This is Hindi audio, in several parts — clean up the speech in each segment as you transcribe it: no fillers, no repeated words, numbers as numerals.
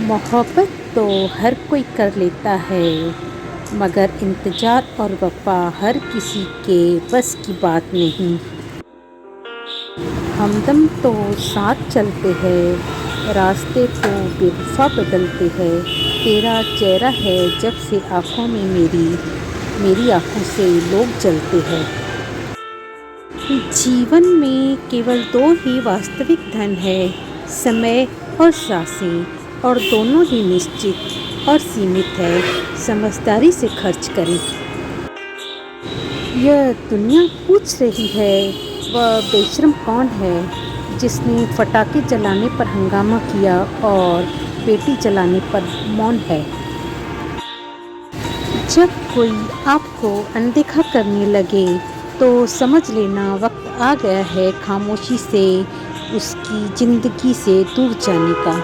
मोहब्बत तो हर कोई कर लेता है, मगर इंतज़ार और वफ़ा हर किसी के बस की बात नहीं। हमदम तो साथ चलते हैं, रास्ते तो बेवफ़ा बदलते हैं। तेरा चेहरा है जब से आँखों में मेरी आँखों से लोग जलते हैं। जीवन में केवल दो ही वास्तविक धन है, समय और सांसें, और दोनों ही निश्चित और सीमित है। समझदारी से खर्च करें। यह दुनिया पूछ रही है, वह बेशर्म कौन है जिसने पटाखे जलाने पर हंगामा किया और बेटी जलाने पर मौन है। जब कोई आपको अनदेखा करने लगे तो समझ लेना वक्त आ गया है खामोशी से उसकी ज़िंदगी से दूर जाने का।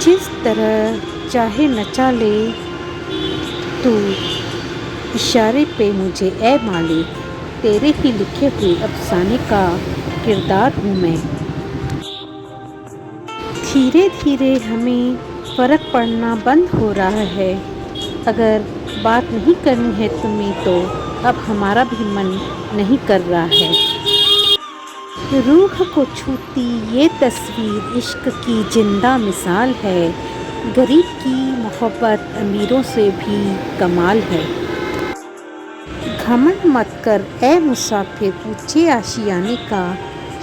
जिस तरह चाहे नचा ले तू, इशारे पे मुझे ऐ माले, तेरे ही लिखे हुए अफसाने का किरदार हूँ मैं। धीरे धीरे हमें फ़र्क पड़ना बंद हो रहा है। अगर बात नहीं करनी है तुम्हें तो अब हमारा भी मन नहीं कर रहा है। रूह को छूती ये तस्वीर इश्क की जिंदा मिसाल है। गरीब की मोहब्बत अमीरों से भी कमाल है। घमंड मत कर ए मुसाफिर ऊंचे आशियाने का,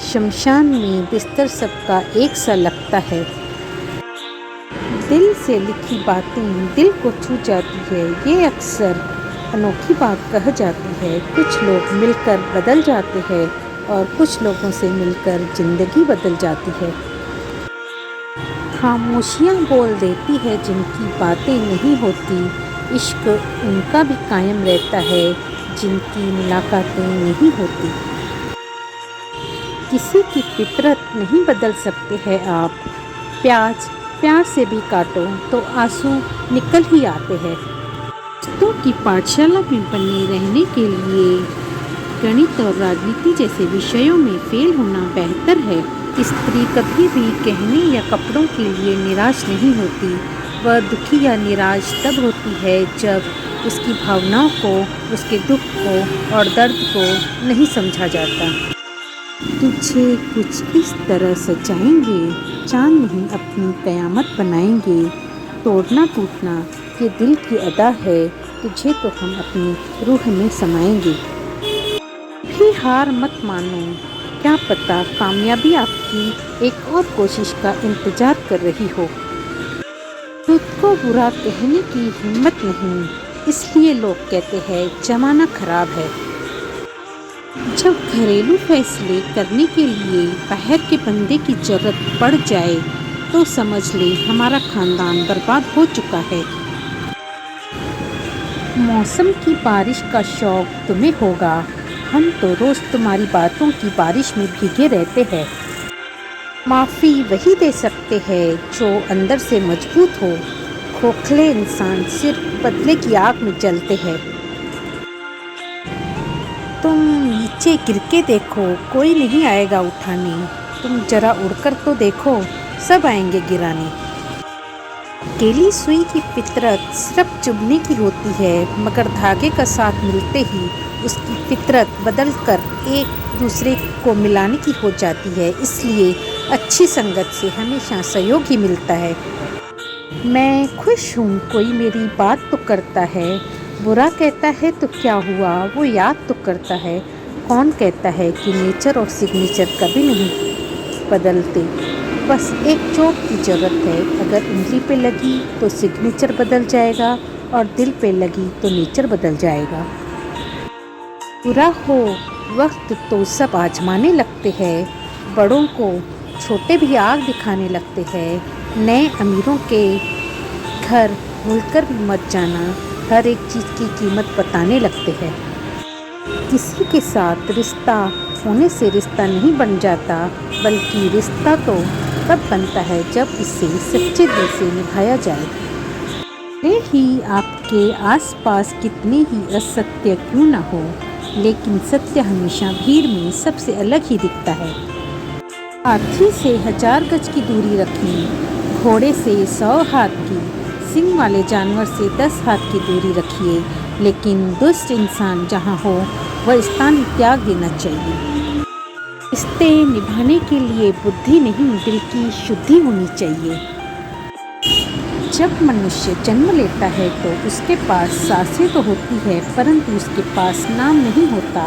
शमशान में बिस्तर सबका एक सा लगता है। दिल से लिखी बातें दिल को छू जाती है, ये अक्सर अनोखी बात कह जाती है। कुछ लोग मिलकर बदल जाते हैं और कुछ लोगों से मिलकर ज़िंदगी बदल जाती है। खामोशियाँ बोल देती है जिनकी बातें नहीं होती। इश्क उनका भी कायम रहता है जिनकी मुलाकातें नहीं होती। किसी की फितरत नहीं बदल सकते हैं आप। प्याज प्यार से भी काटो तो आंसू निकल ही आते हैं। रिश्तों की पाठशाला में बने रहने के लिए गणित और राजनीति जैसे विषयों में फेल होना बेहतर है। स्त्री कभी भी गहने या कपड़ों के लिए निराश नहीं होती। वह दुखी या निराश तब होती है जब उसकी भावनाओं को, उसके दुख को और दर्द को नहीं समझा जाता। तुझे कुछ इस तरह सजाएंगे, चांद नहीं अपनी कयामत बनाएंगे। तोड़ना टूटना ये दिल की अदा है, तुझे तो हम अपनी रूह में समाएंगे। भी हार मत मानो, क्या पता कामयाबी आपकी एक और कोशिश का इंतजार कर रही हो। खुद को बुरा कहने की हिम्मत नहीं, इसलिए लोग कहते हैं जमाना खराब है। जब घरेलू फैसले करने के लिए बाहर के बंदे की जरूरत पड़ जाए तो समझ ले हमारा खानदान बर्बाद हो चुका है। मौसम की बारिश का शौक तुम्हें होगा, हम तो रोज़ तुम्हारी बातों की बारिश में भीगे रहते हैं। माफ़ी वही दे सकते हैं जो अंदर से मजबूत हो। खोखले इंसान सिर्फ बदले की आग में जलते हैं। तुम नीचे गिर के देखो, कोई नहीं आएगा उठाने। तुम जरा उड़कर तो देखो, सब आएंगे गिराने। अकेली सुई की फितरत सिर्फ चुभने की होती है, मगर धागे का साथ मिलते ही उसकी फितरत बदलकर एक दूसरे को मिलाने की हो जाती है। इसलिए अच्छी संगत से हमेशा सहयोग ही मिलता है। मैं खुश हूँ कोई मेरी बात तो करता है, बुरा कहता है तो क्या हुआ वो याद तो करता है। कौन कहता है कि नेचर और सिग्नेचर कभी नहीं बदलते। बस एक चोट की ज़रूरत है, अगर उंगली पे लगी तो सिग्नेचर बदल जाएगा और दिल पे लगी तो नेचर बदल जाएगा। बुरा हो वक्त तो सब आजमाने लगते हैं, बड़ों को छोटे भी आग दिखाने लगते हैं। नए अमीरों के घर भूलकर भी मत जाना, हर एक चीज़ की कीमत बताने लगते हैं। किसी के साथ रिश्ता होने से रिश्ता नहीं बन जाता, बल्कि रिश्ता तो तब बनता है जब इसे सच्चे दिल से निभाया जाए। भले ही आपके आसपास कितने ही असत्य क्यों ना हो, लेकिन सत्य हमेशा भीड़ में सबसे अलग ही दिखता है। हाथी से 1000 गज की दूरी रखें, घोड़े से 100 हाथ की, सिंग वाले जानवर से 10 हाथ की दूरी रखिए, लेकिन दुष्ट इंसान जहाँ हो वह स्थान त्याग देना चाहिए। रिश्ते निभाने के लिए बुद्धि नहीं दिल की शुद्धि होनी चाहिए। जब मनुष्य जन्म लेता है तो उसके पास सांसें तो होती है परंतु उसके पास नाम नहीं होता,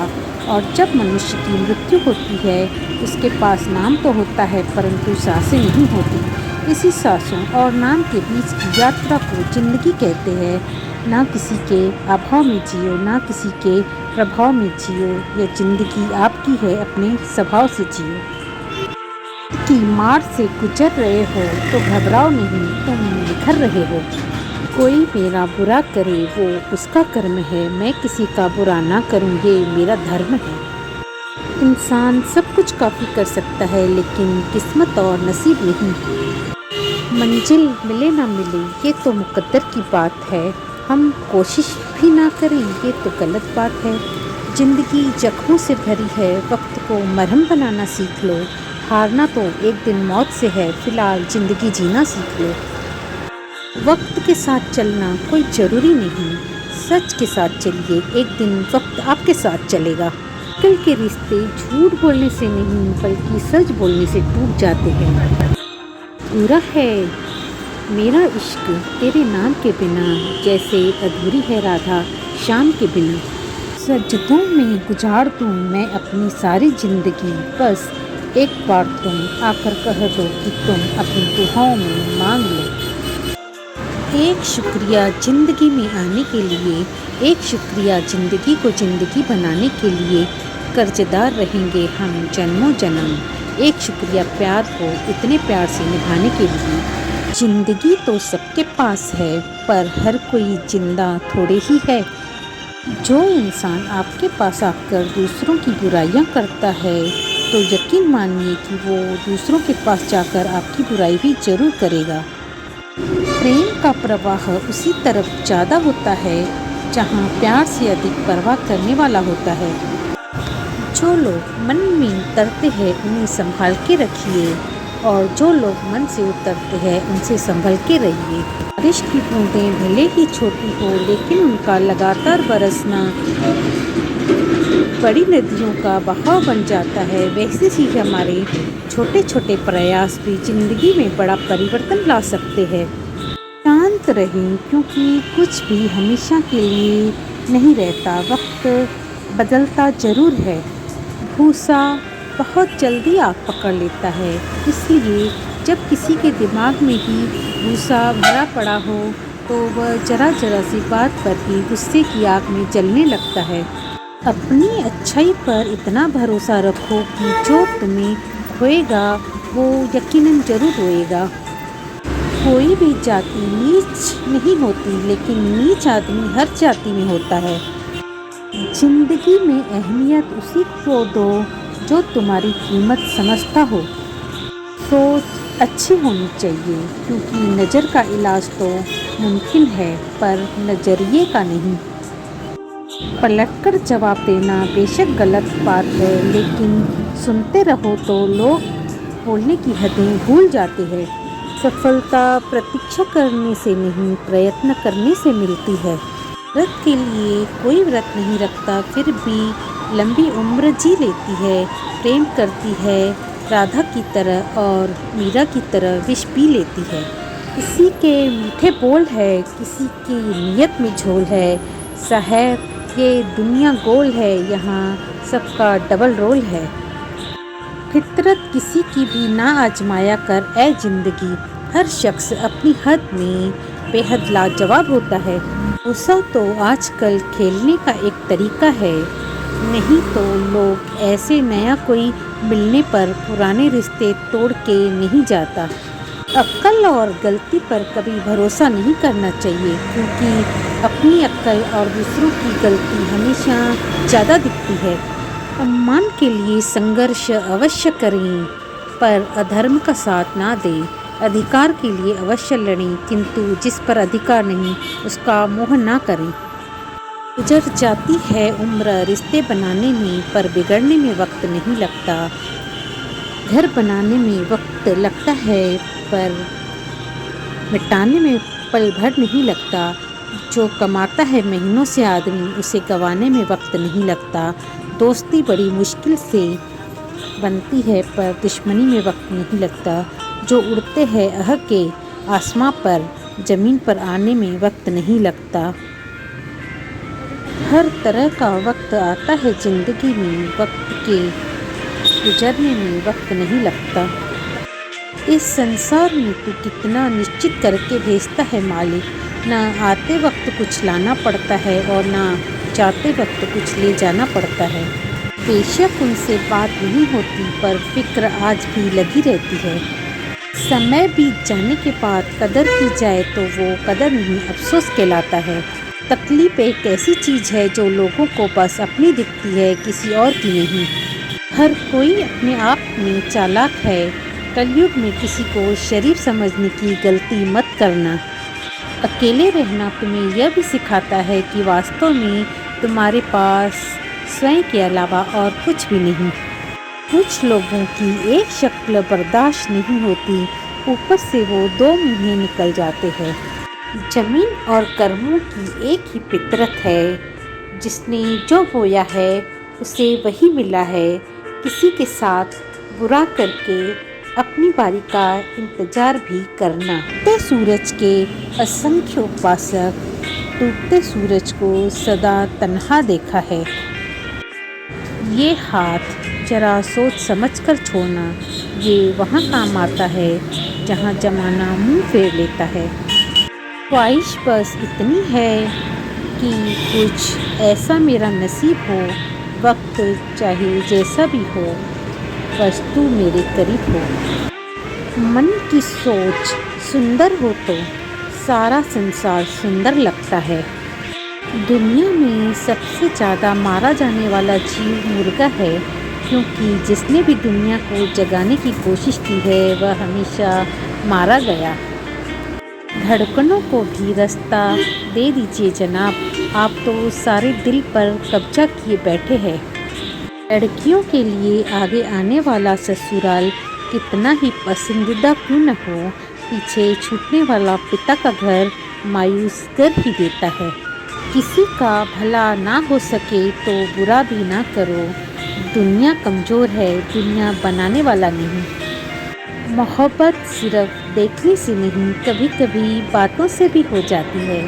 और जब मनुष्य की मृत्यु होती है उसके पास नाम तो होता है परंतु सांसें नहीं होती। इसी सांसों और नाम के बीच की यात्रा को जिंदगी कहते हैं। ना किसी के अभाव में जियो, ना किसी के प्रभाव में जियो, यह जिंदगी आपकी है, अपने स्वभाव से जियो। की मार से गुजर रहे हो तो घबराओ नहीं, तुम निखर रहे हो। कोई मेरा बुरा करे वो उसका कर्म है, मैं किसी का बुरा ना करूँ ये मेरा धर्म है। इंसान सब कुछ काफ़ी कर सकता है लेकिन किस्मत और नसीब नहीं। मंजिल मिले ना मिले ये तो मुकद्दर की बात है, हम कोशिश भी ना करें ये तो गलत बात है। जिंदगी जख्मों से भरी है, वक्त को मरहम बनाना सीख लो। हारना तो एक दिन मौत से है, फिलहाल ज़िंदगी जीना सीख लो। वक्त के साथ चलना कोई ज़रूरी नहीं, सच के साथ चलिए, एक दिन वक्त आपके साथ चलेगा। आजकल के रिश्ते झूठ बोलने से नहीं बल्कि सच बोलने से टूट जाते हैं। पूरा है मेरा इश्क तेरे नाम के बिना, जैसे अधूरी है राधा शाम के बिना। सजदों में गुजार दूँ मैं अपनी सारी ज़िंदगी, बस एक बार तुम आकर कह दो कि तुम अपनी दुआओं में मांग लो। एक शुक्रिया ज़िंदगी में आने के लिए, एक शुक्रिया ज़िंदगी को ज़िंदगी बनाने के लिए, कर्जदार रहेंगे हम जन्मों जन्म। एक शुक्रिया प्यार को इतने प्यार से निभाने के लिए। ज़िंदगी तो सबके पास है पर हर कोई जिंदा थोड़े ही है। जो इंसान आपके पास आकर दूसरों की बुराइयां करता है तो यकीन मानिए कि वो दूसरों के पास जाकर आपकी बुराई भी जरूर करेगा। प्रेम का प्रवाह उसी तरफ ज़्यादा होता है जहाँ प्यार से अधिक परवाह करने वाला होता है। जो लोग मन में उतरते हैं उन्हें संभाल के रखिए, और जो लोग मन से उतरते हैं उनसे संभल के रहिए। बारिश की बूंदें भले ही छोटी हो लेकिन उनका लगातार बरसना बड़ी नदियों का बहाव बन जाता है। वैसे ही हमारे छोटे छोटे प्रयास भी जिंदगी में बड़ा परिवर्तन ला सकते हैं। शांत रहें क्योंकि कुछ भी हमेशा के लिए नहीं रहता, वक्त बदलता ज़रूर है। भूसा बहुत जल्दी आग पकड़ लेता है, इसलिए जब किसी के दिमाग में ही भूसा भरा पड़ा हो तो वह जरा जरा सी बात पर ही गुस्से की आग में जलने लगता है। अपनी अच्छाई पर इतना भरोसा रखो कि जो तुम्हें खोएगा वो यकीनन जरूर रोएगा। कोई भी जाति नीच नहीं होती लेकिन नीच आदमी हर जाति में होता है। जिंदगी में अहमियत उसी को दो जो तुम्हारी कीमत समझता हो। सोच अच्छी होनी चाहिए क्योंकि नज़र का इलाज तो मुमकिन है पर नज़रिए का नहीं। पलटकर जवाब देना बेशक गलत बात है लेकिन सुनते रहो तो लोग बोलने की हदें भूल जाते हैं। सफलता प्रतीक्षा करने से नहीं प्रयत्न करने से मिलती है। व्रत के लिए कोई व्रत नहीं रखता फिर भी लंबी उम्र जी लेती है। प्रेम करती है राधा की तरह और मीरा की तरह विष पी लेती है। किसी के मीठे बोल है, किसी की नीयत में झोल है। साहब ये दुनिया गोल है, यहाँ सबका डबल रोल है। फितरत किसी की भी ना आजमाया कर ए जिंदगी, हर शख्स अपनी हद में बेहद लाजवाब होता है। भरोसा तो आजकल खेलने का एक तरीका है, नहीं तो लोग ऐसे नया कोई मिलने पर पुराने रिश्ते तोड़ के नहीं जाता। अक्ल और गलती पर कभी भरोसा नहीं करना चाहिए क्योंकि अपनी अक्ल और दूसरों की गलती हमेशा ज़्यादा दिखती है। सम्मान के लिए संघर्ष अवश्य करें पर अधर्म का साथ ना दें। अधिकार के लिए अवश्य लड़ें किंतु जिस पर अधिकार नहीं उसका मोह ना करें। गुजर जाती है उम्र रिश्ते बनाने में पर बिगड़ने में वक्त नहीं लगता। घर बनाने में वक्त लगता है पर मिटाने में पल भर नहीं लगता। जो कमाता है महीनों से आदमी, उसे गंवाने में वक्त नहीं लगता। दोस्ती बड़ी मुश्किल से बनती है पर दुश्मनी में वक्त नहीं लगता। जो उड़ते हैं अह के आसमां पर, ज़मीन पर आने में वक्त नहीं लगता। हर तरह का वक्त आता है ज़िंदगी में, वक्त के गुजरने में वक्त नहीं लगता। इस संसार में तू कितना निश्चित करके भेजता है मालिक। ना आते वक्त कुछ लाना पड़ता है और ना जाते वक्त कुछ ले जाना पड़ता है। बेशक उनसे बात नहीं होती पर फिक्र आज भी लगी रहती है। समय बीत जाने के बाद कदर की जाए तो वो कदर नहीं, अफसोस कहलाता है। तकलीफ एक ऐसी चीज़ है जो लोगों को बस अपनी दिखती है, किसी और की नहीं। हर कोई अपने आप में चालाक है। कलयुग में किसी को शरीफ समझने की गलती मत करना। अकेले रहना तुम्हें यह भी सिखाता है कि वास्तव में तुम्हारे पास स्वयं के अलावा और कुछ भी नहीं। कुछ लोगों की एक शक्ल बर्दाश्त नहीं होती, ऊपर से वो दो मुँहे निकल जाते हैं। जमीन और कर्मों की एक ही फितरत है। जिसने जो बोया है उसे वही मिला है। किसी के साथ बुरा करके अपनी बारी का इंतजार भी करना। टूटते सूरज के असंख्य उपासक टूटते सूरज को सदा तन्हा देखा है। ये हाथ जरा सोच समझ कर छोड़ना, ये वहाँ काम आता है जहाँ जमाना मुंह फेर लेता है। ख्वाहिश बस इतनी है कि कुछ ऐसा मेरा नसीब हो, वक्त चाहे जैसा भी हो, बस तू मेरे करीब हो। मन की सोच सुंदर हो तो सारा संसार सुंदर लगता है। दुनिया में सबसे ज़्यादा मारा जाने वाला जीव मुर्गा है, क्योंकि जिसने भी दुनिया को जगाने की कोशिश की है वह हमेशा मारा गया। धड़कनों को भी रास्ता दे दीजिए जनाब, आप तो सारे दिल पर कब्जा किए बैठे हैं। लड़कियों के लिए आगे आने वाला ससुराल कितना ही पसंदीदा क्यों न हो, पीछे छूटने वाला पिता का घर मायूस कर ही देता है। किसी का भला ना हो सके तो बुरा भी ना करो। दुनिया कमज़ोर है, दुनिया बनाने वाला नहीं। मोहब्बत सिर्फ देखने से नहीं, कभी कभी बातों से भी हो जाती है।